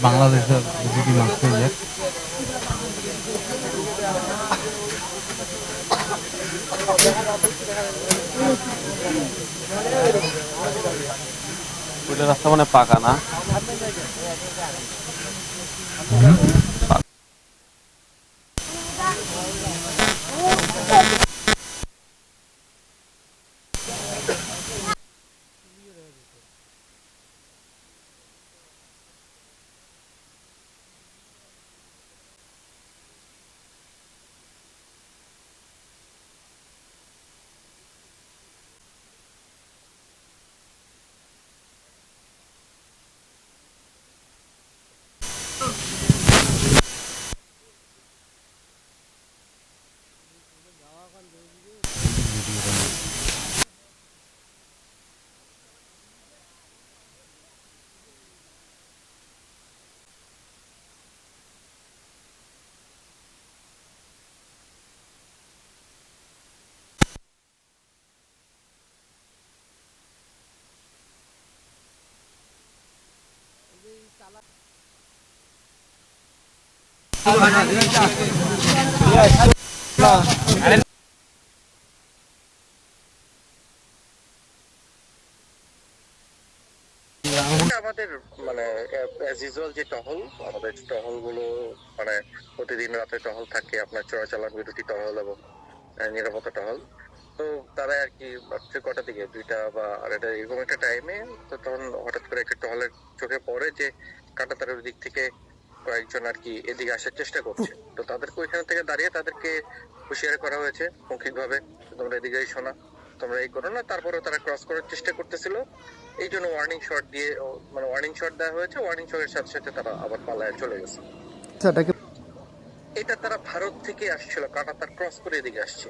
বাংলাদেশের রাস্তা মানে পাকা না। আমাদের মানে অ্যাজ ইউজুয়াল যে টহল, আমাদের টহল গুলো মানে প্রতিদিন রাতে টহল থাকে, আপনার চোরাচালান বিরোধী টহল এবং নিরাপত্তা টহল। তো তারা আর কি রাত্রে কটার দিকে 2টা বা আড়াইটা এরকম একটা টাইমে, তো তখন হঠাৎ করে একটা টহলের চোখে পড়ে যে কাঁটাতারের দিক থেকে কয়েকজন আর কি এদিকে আসার চেষ্টা করছে। তো তাদেরকে ওইখান থেকে দাঁড়িয়ে তাদেরকে হুঁশিয়ারি করা হয়েছে মৌখিক ভাবে, তোমরা এদিকে এসো না, তোমরা এই করো না। তারপরেও তারা ক্রস করার চেষ্টা করতেছিল, এই জন্য ওয়ার্নিং শট দিয়ে মানে ওয়ার্নিং শট দেওয়া হয়েছে। ওয়ার্নিং শটের সাথে সাথে তারা আবার পালায় চলে গেছে। এটা তারা ভারত থেকে আসছিল, কাঁটাতার ক্রস করে এদিকে আসছে।